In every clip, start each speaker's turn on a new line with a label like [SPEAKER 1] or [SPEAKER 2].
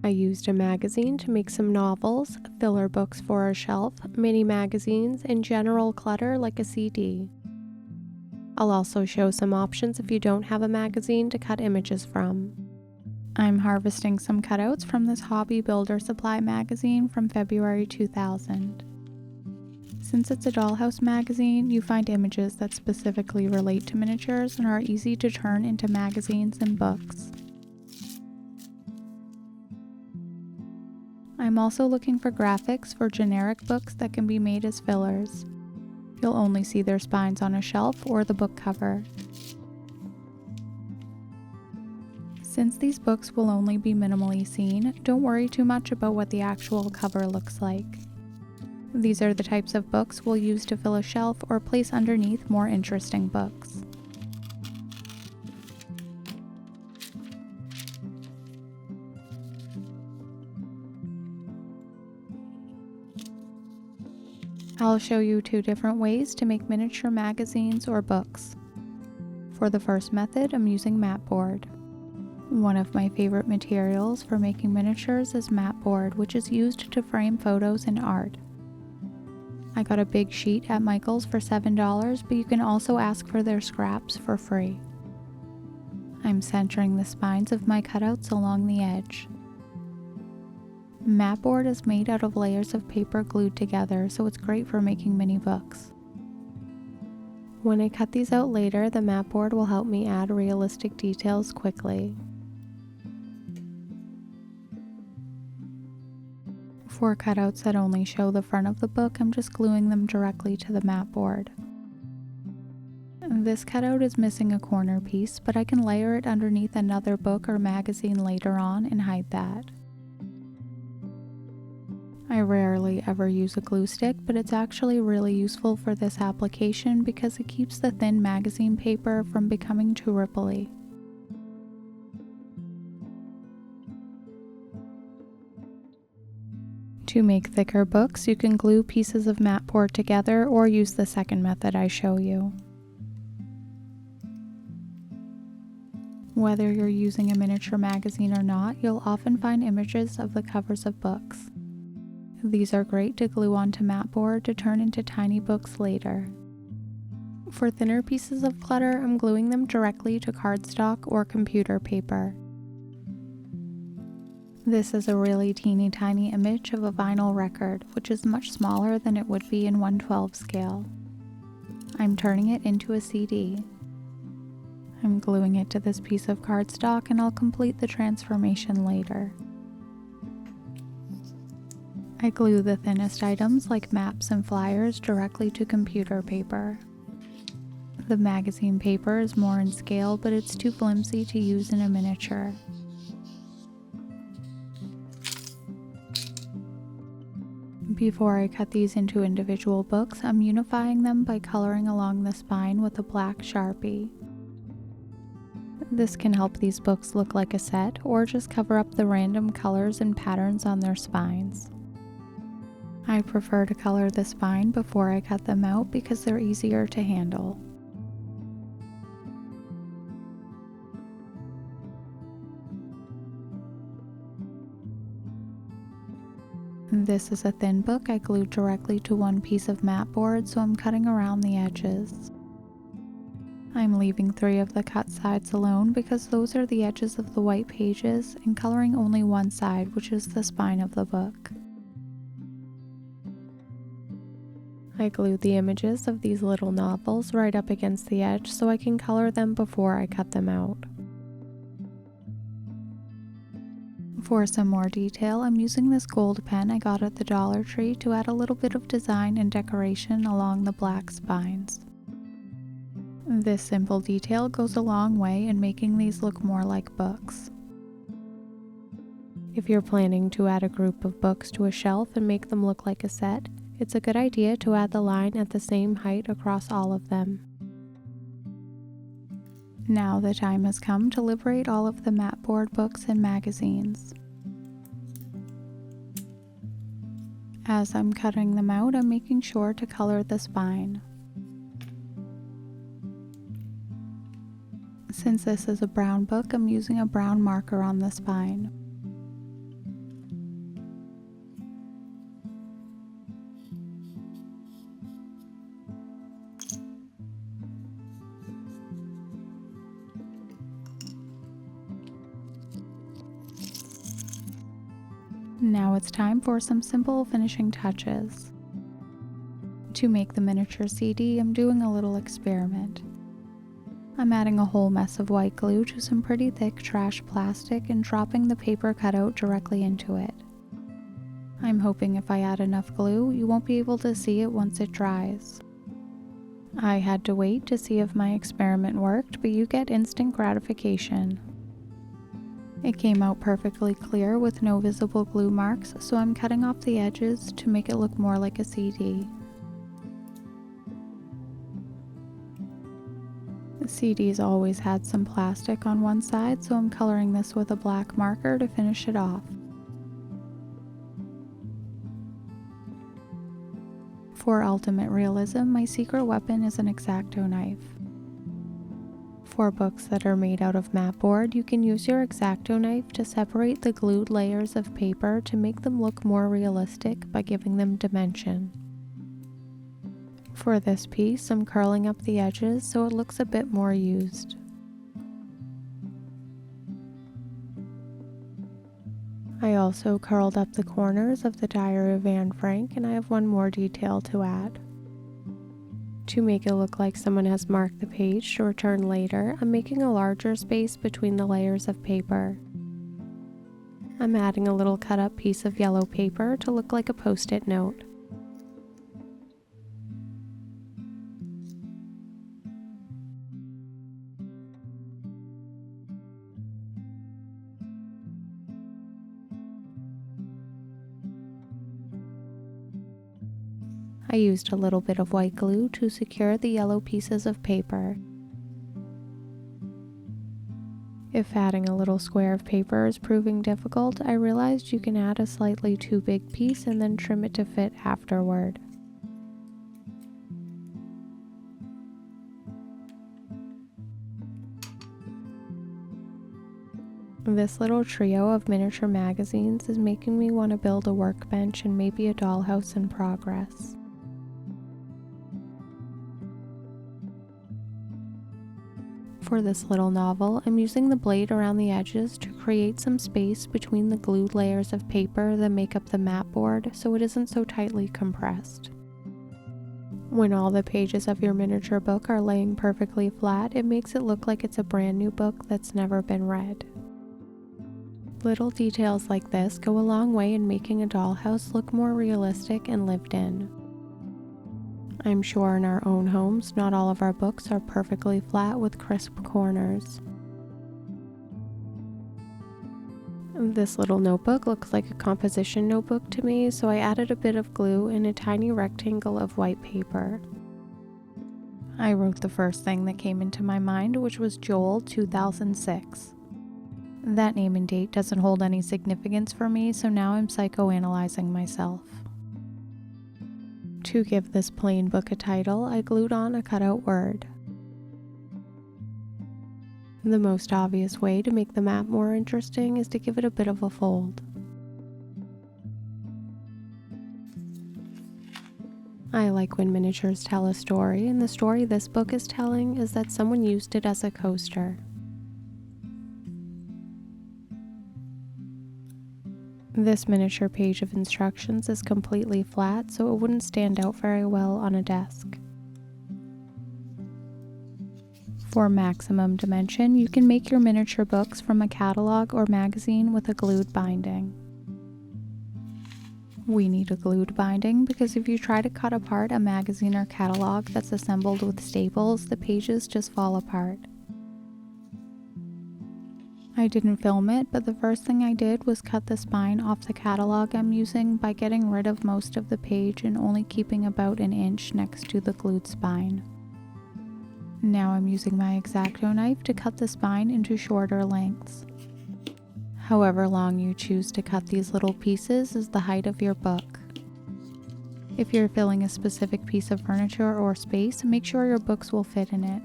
[SPEAKER 1] I used a magazine to make some novels, filler books for a shelf, mini magazines, and general clutter like a CD. I'll also show some options if you don't have a magazine to cut images from. I'm harvesting some cutouts from this Hobby Builder Supply magazine from February 2000. Since it's a Dollhouse magazine, you find images that specifically relate to miniatures and are easy to turn into magazines and books. I'm also looking for graphics for generic books that can be made as fillers. You'll only see their spines on a shelf or the book cover. Since these books will only be minimally seen, don't worry too much about what the actual cover looks like. These are the types of books we'll use to fill a shelf or place underneath more interesting books. I'll show you two different ways to make miniature magazines or books. For the first method, I'm using mat board. One of my favorite materials for making miniatures is mat board, which is used to frame photos and art. I got a big sheet at Michael's for $7, but you can also ask for their scraps for free. I'm centering the spines of my cutouts along the edge. Mat board is made out of layers of paper glued together, so it's great for making mini books. When I cut these out later, the mat board will help me add realistic details quickly. For cutouts that only show the front of the book, I'm just gluing them directly to the mat board. This cutout is missing a corner piece, but I can layer it underneath another book or magazine later on and hide that. I rarely ever use a glue stick, but it's actually really useful for this application because it keeps the thin magazine paper from becoming too ripply. To make thicker books, you can glue pieces of mat board together or use the second method I show you. Whether you're using a miniature magazine or not, you'll often find images of the covers of books. These are great to glue onto mat board to turn into tiny books later. For thinner pieces of clutter, I'm gluing them directly to cardstock or computer paper. This is a really teeny tiny image of a vinyl record, which is much smaller than it would be in 1/12 scale. I'm turning it into a CD. I'm gluing it to this piece of cardstock and I'll complete the transformation later. I glue the thinnest items like maps and flyers directly to computer paper. The magazine paper is more in scale, but it's too flimsy to use in a miniature. Before I cut these into individual books, I'm unifying them by coloring along the spine with a black Sharpie. This can help these books look like a set, or just cover up the random colors and patterns on their spines. I prefer to color the spine before I cut them out because they're easier to handle. This is a thin book I glued directly to one piece of mat board, so I'm cutting around the edges. I'm leaving 3 of the cut sides alone because those are the edges of the white pages, and coloring only one side, which is the spine of the book. I glued the images of these little novels right up against the edge so I can color them before I cut them out. For some more detail, I'm using this gold pen I got at the Dollar Tree to add a little bit of design and decoration along the black spines. This simple detail goes a long way in making these look more like books. If you're planning to add a group of books to a shelf and make them look like a set, it's a good idea to add the line at the same height across all of them. Now the time has come to liberate all of the mat board books and magazines. As I'm cutting them out, I'm making sure to color the spine. Since this is a brown book, I'm using a brown marker on the spine.
[SPEAKER 2] Now it's time for some simple finishing touches. To make the miniature CD, I'm doing a little experiment. I'm adding a whole mess of white glue to some pretty thick trash plastic and dropping the paper cutout directly into it. I'm hoping if I add enough glue, you won't be able to see it once it dries. I had to wait to see if my experiment worked, but you get instant gratification. It came out perfectly clear with no visible glue marks, so I'm cutting off the edges to make it look more like a CD. The CD's always had some plastic on one side, so I'm coloring this with a black marker to finish it off. For ultimate realism, my secret weapon is an X-Acto knife. For books that are made out of mat board, you can use your X-Acto knife to separate the glued layers of paper to make them look more realistic by giving them dimension. For this piece, I'm curling up the edges so it looks a bit more used. I also curled up the corners of the Diary of Anne Frank, and I have one more detail to add. To make it look like someone has marked the page to return later, I'm making a larger space between the layers of paper. I'm adding a little cut up piece of yellow paper to look like a post-it note. I used a little bit of white glue to secure the yellow pieces of paper. If adding a little square of paper is proving difficult, I realized you can add a slightly too big piece and then trim it to fit afterward. This little trio of miniature magazines is making me want to build a workbench and maybe a dollhouse in progress. For this little novel, I'm using the blade around the edges to create some space between the glued layers of paper that make up the mat board so it isn't so tightly compressed. When all the pages of your miniature book are laying perfectly flat, it makes it look like it's a brand new book that's never been read. Little details like this go a long way in making a dollhouse look more realistic and lived in. I'm sure in our own homes, not all of our books are perfectly flat with crisp corners. This little notebook looks like a composition notebook to me, so I added a bit of glue and a tiny rectangle of white paper. I wrote the first thing that came into my mind, which was Joel 2006. That name and date doesn't hold any significance for me, so now I'm psychoanalyzing myself. To give this plain book a title, I glued on a cutout word. The most obvious way to make the map more interesting is to give it a bit of a fold. I like when miniatures tell a story, and the story this book is telling is that someone used it as a coaster. This miniature page of instructions is completely flat, so it wouldn't stand out very well on a desk. For maximum dimension, you can make your miniature books from a catalog or magazine with a glued binding. We need a glued binding because if you try to cut apart a magazine or catalog that's assembled with staples, the pages just fall apart. I didn't film it, but the first thing I did was cut the spine off the catalog I'm using by getting rid of most of the page and only keeping about an inch next to the glued spine. Now I'm using my X-Acto knife to cut the spine into shorter lengths. However long you choose to cut these little pieces is the height of your book. If you're filling a specific piece of furniture or space, make sure your books will fit in it.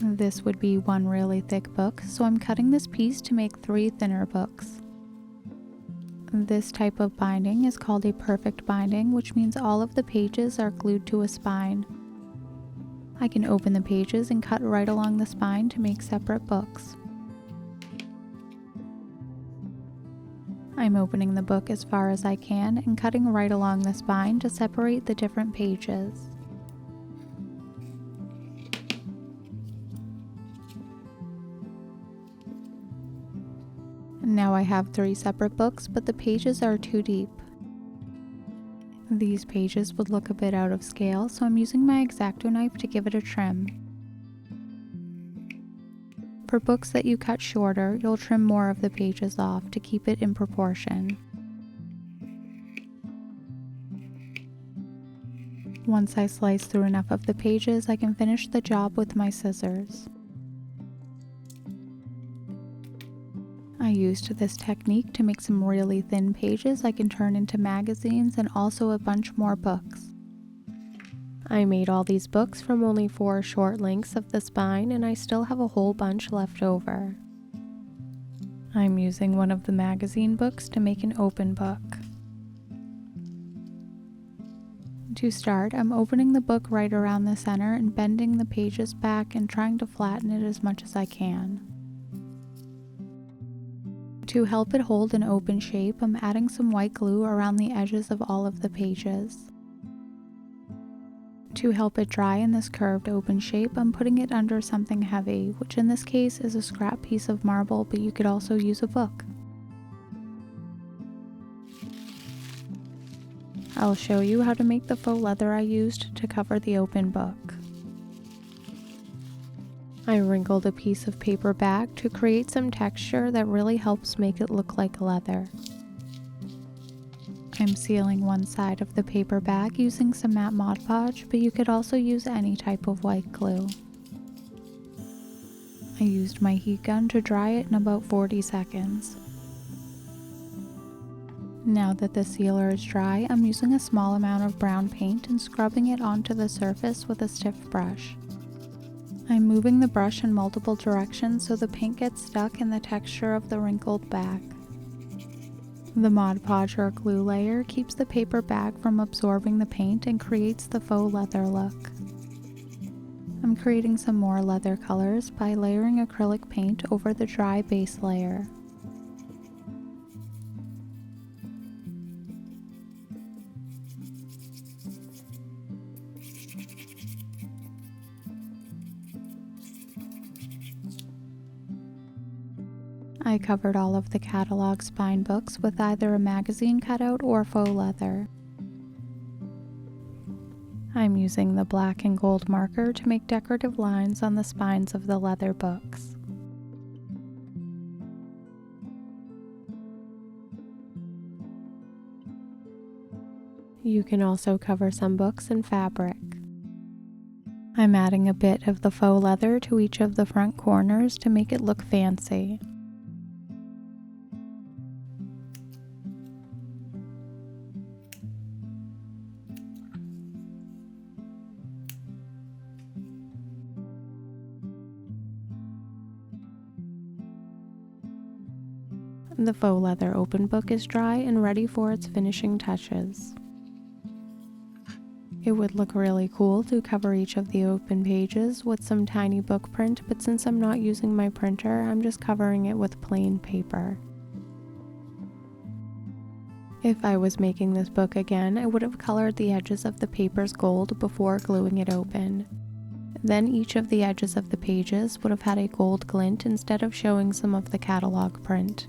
[SPEAKER 2] This would be one really thick book, so I'm cutting this piece to make 3 thinner books. This type of binding is called a perfect binding, which means all of the pages are glued to a spine. I can open the pages and cut right along the spine to make separate books. I'm opening the book as far as I can and cutting right along the spine to separate the different pages. Now I have 3 separate books, but the pages are too deep. These pages would look a bit out of scale, so I'm using my X-Acto knife to give it a trim. For books that you cut shorter, you'll trim more of the pages off to keep it in proportion. Once I slice through enough of the pages, I can finish the job with my scissors. I used this technique to make some really thin pages I can turn into magazines and also a bunch more books. I made all these books from only 4 short lengths of the spine, and I still have a whole bunch left over. I'm using one of the magazine books to make an open book. To start, I'm opening the book right around the center and bending the pages back and trying to flatten it as much as I can. To help it hold an open shape, I'm adding some white glue around the edges of all of the pages. To help it dry in this curved open shape, I'm putting it under something heavy, which in this case is a scrap piece of marble, but you could also use a book. I'll show you how to make the faux leather I used to cover the open book. I wrinkled a piece of paper back to create some texture that really helps make it look like leather. I'm sealing one side of the paper bag using some matte Mod Podge, but you could also use any type of white glue. I used my heat gun to dry it in about 40 seconds. Now that the sealer is dry, I'm using a small amount of brown paint and scrubbing it onto the surface with a stiff brush. I'm moving the brush in multiple directions so the paint gets stuck in the texture of the wrinkled bag. The Mod Podge or glue layer keeps the paper bag from absorbing the paint and creates the faux leather look. I'm creating some more leather colors by layering acrylic paint over the dry base layer. I covered all of the catalog spine books with either a magazine cutout or faux leather. I'm using the black and gold marker to make decorative lines on the spines of the leather books. You can also cover some books in fabric. I'm adding a bit of the faux leather to each of the front corners to make it look fancy. The faux leather open book is dry and ready for its finishing touches. It would look really cool to cover each of the open pages with some tiny book print, but since I'm not using my printer, I'm just covering it with plain paper. If I was making this book again, I would have colored the edges of the papers gold before gluing it open. Then each of the edges of the pages would have had a gold glint instead of showing some of the catalog print.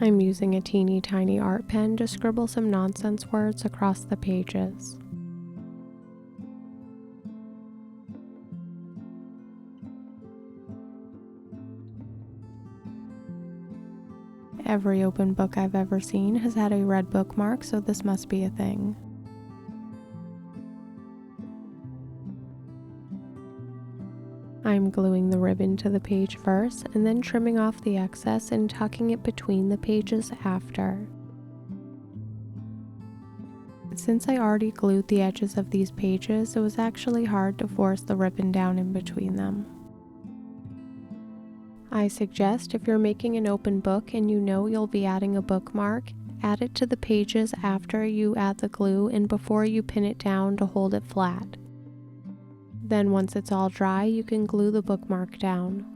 [SPEAKER 2] I'm using a teeny tiny art pen to scribble some nonsense words across the pages. Every open book I've ever seen has had a red bookmark, so this must be a thing. I'm gluing the ribbon to the page first and then trimming off the excess and tucking it between the pages after. Since I already glued the edges of these pages, it was actually hard to force the ribbon down in between them. I suggest if you're making an open book and you know you'll be adding a bookmark, add it to the pages after you add the glue and before you pin it down to hold it flat. Then once it's all dry, you can glue the bookmark down.